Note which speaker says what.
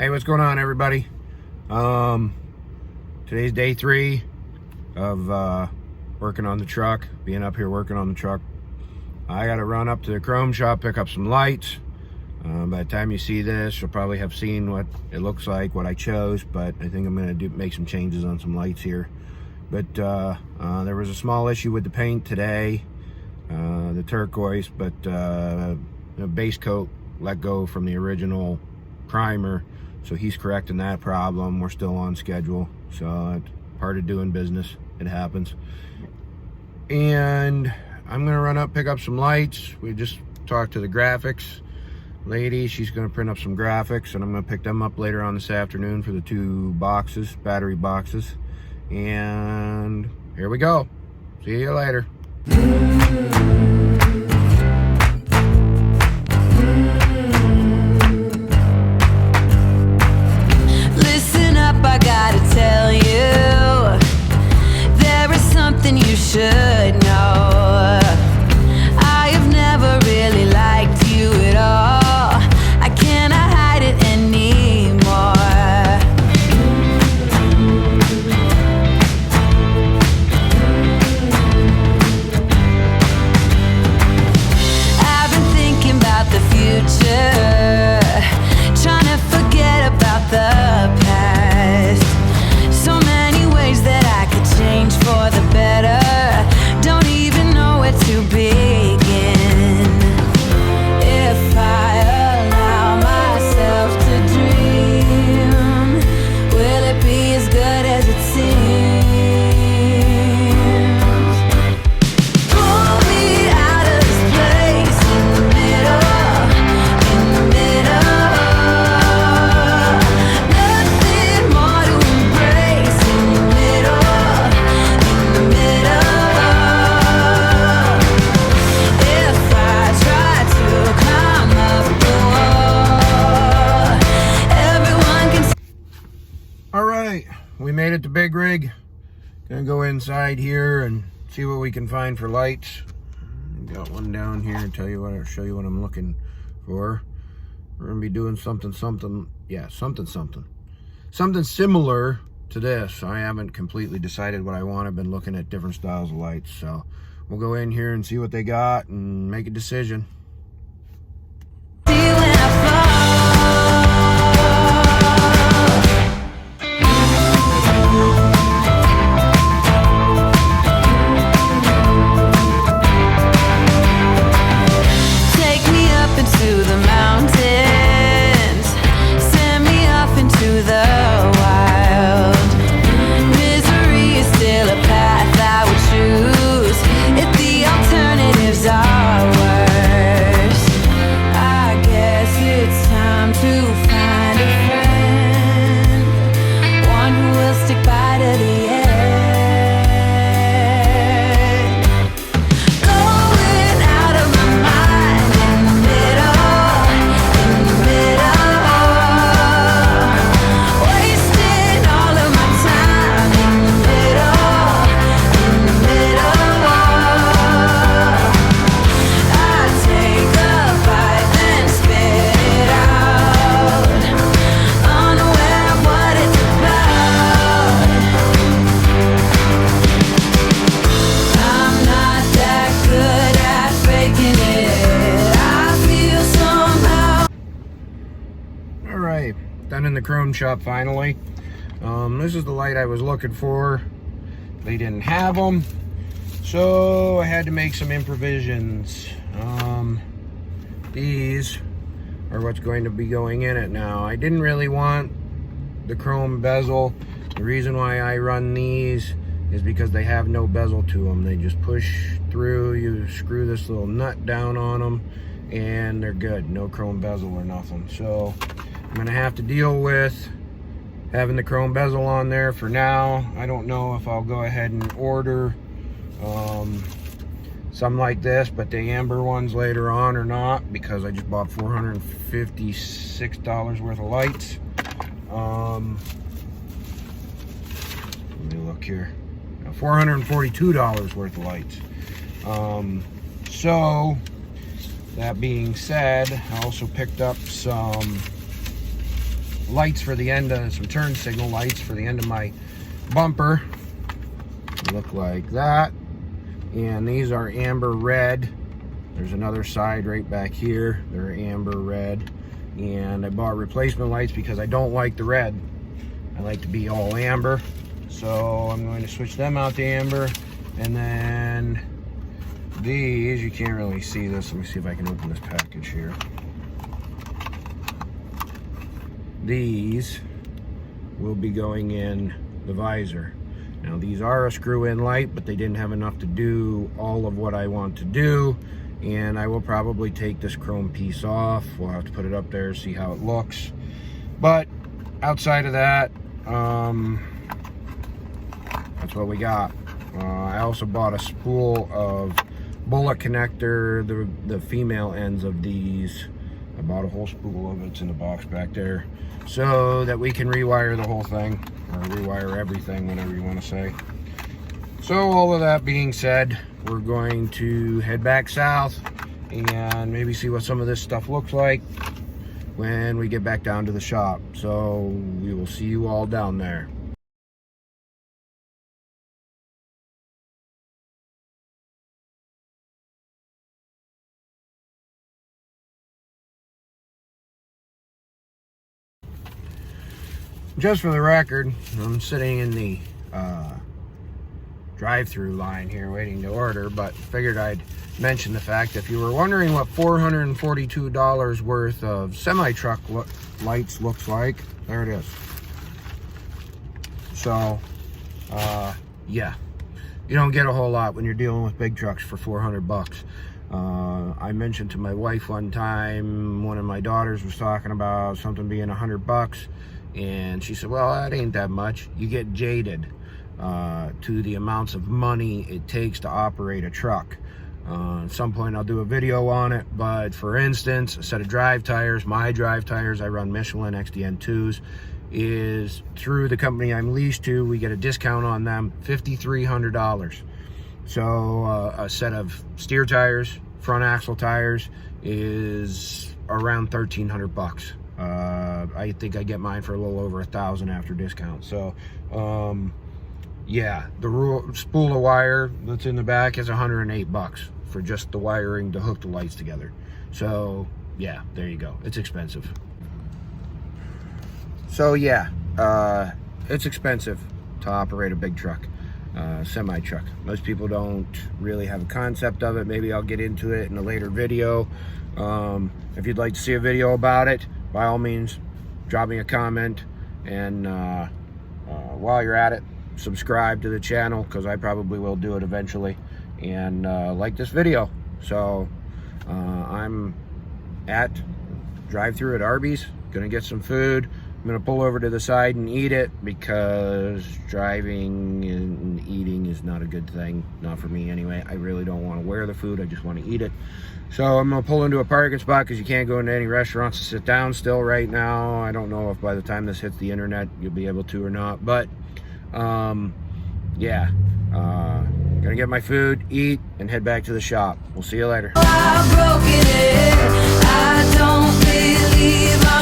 Speaker 1: Hey, what's going on, everybody? Today's day 3 of working on the truck, being up here working on the truck. I gotta run up to the chrome shop, pick up some lights. By the time you see this, you'll probably have seen what it looks like, what I chose, but I think I'm gonna make some changes on some lights here. But there was a small issue with the paint today, the turquoise, but the base coat let go from the original primer, so he's correcting that problem. We're still on schedule, so it's part of doing business. It happens. And I'm gonna run up, pick up some lights. We just talked to the graphics lady. She's gonna print up some graphics, and I'm gonna pick them up later on this afternoon for the 2 boxes, battery boxes. And here we go. See you later.
Speaker 2: Listen up, I gotta tell you, there is something you should know. I have never really liked you at all. I cannot hide it anymore. I've been thinking about the future, trying to forget about the past. So many ways that I could change for the better. Don't even know where to begin. If I allow myself to dream, will it be as good as it seems? Pull me out of this place in the middle, nothing more to embrace in the middle. If I try to climb up the wall, everyone can see.
Speaker 1: All right, we made it to Big Rig. Gonna go inside here and see what we can find for lights. Got one down here and show you what I'm looking for. We're gonna be doing something similar to this. I haven't completely decided what I want. I've been looking at different styles of lights, so we'll go in here and see what they got and make a decision.
Speaker 2: See when I fall. Take me up into the mountains, send me off into the wild. Misery is still a path I would choose if the alternatives are worse. I guess it's time to find a friend, one who will stick by to the end. Going out of my mind in the middle, wasting all of my time in the middle. I take a bite, then spit it out, unaware of what it's about. I'm not that good at faking it. I feel somehow.
Speaker 1: All right, done in the chrome shop finally. This is the light I was looking for. They didn't have them, so I had to make some improvisations. These are what's going to be going in it now. I didn't really want the chrome bezel. The reason why I run these is because they have no bezel to them. They just push through. You screw this little nut down on them and they're good. No chrome bezel or nothing. So I'm gonna have to deal with having the chrome bezel on there for now. I don't know if I'll go ahead and order some like this, but the amber ones later on or not, because I just bought $456 worth of lights. Let me look here. $442 worth of lights. So that being said, I also picked up some lights for the end of, some turn signal lights for the end of my bumper. Look like that. And these are amber red. There's another side right back here. They're amber red. And I bought replacement lights because I don't like the red. I like to be all amber. So I'm going to switch them out to amber. And then these, you can't really see this. Let me see if I can open this package here. These will be going in the visor. Now these are a screw-in light, but they didn't have enough to do all of what I want to do. And I will probably take this chrome piece off. We'll have to put it up there, see how it looks. But outside of that, that's what we got. I also bought a spool of bullet connector, the female ends of these. I bought a whole spool of it. It's in the box back there, so that we can rewire the whole thing, or rewire everything, whatever you want to say. So all of that being said, we're going to head back south and maybe see what some of this stuff looks like when we get back down to the shop. So we will see you all down there. Just for the record, I'm sitting in the drive-through line here waiting to order, but figured I'd mention the fact, if you were wondering what $442 worth of semi-truck lights looks like, there it is. So yeah, you don't get a whole lot when you're dealing with big trucks for 400 bucks. I mentioned to my wife one time, one of my daughters was talking about something being 100 bucks, and she said, well, that ain't that much. You get jaded to the amounts of money it takes to operate a truck. At some point I'll do a video on it, but for instance, a set of drive tires, my drive tires, I run Michelin XDN2s, is through the company I'm leased to. We get a discount on them, $5,300. So a set of steer tires, front axle tires, is around 1,300 bucks. I think I get mine for a little over 1,000 after discount. So yeah, the spool of wire that's in the back is 108 bucks for just the wiring to hook the lights together. So yeah, there you go. It's expensive. So yeah, it's expensive to operate a big truck, semi-truck. Most people don't really have a concept of it. Maybe I'll get into it in a later video. If you'd like to see a video about it, by all means, drop me a comment. And while you're at it, subscribe to the channel, because I probably will do it eventually. And like this video. So I'm at drive-through at Arby's, gonna get some food. I'm gonna pull over to the side and eat it, because driving and eating is not a good thing, not for me anyway. I really don't want to wear the food, I just want to eat it. So I'm gonna pull into a parking spot, because you can't go into any restaurants to sit down still right now. I don't know if by the time this hits the internet you'll be able to or not, but yeah, gonna get my food, eat, and head back to the shop. We'll see you later.
Speaker 2: I don't believe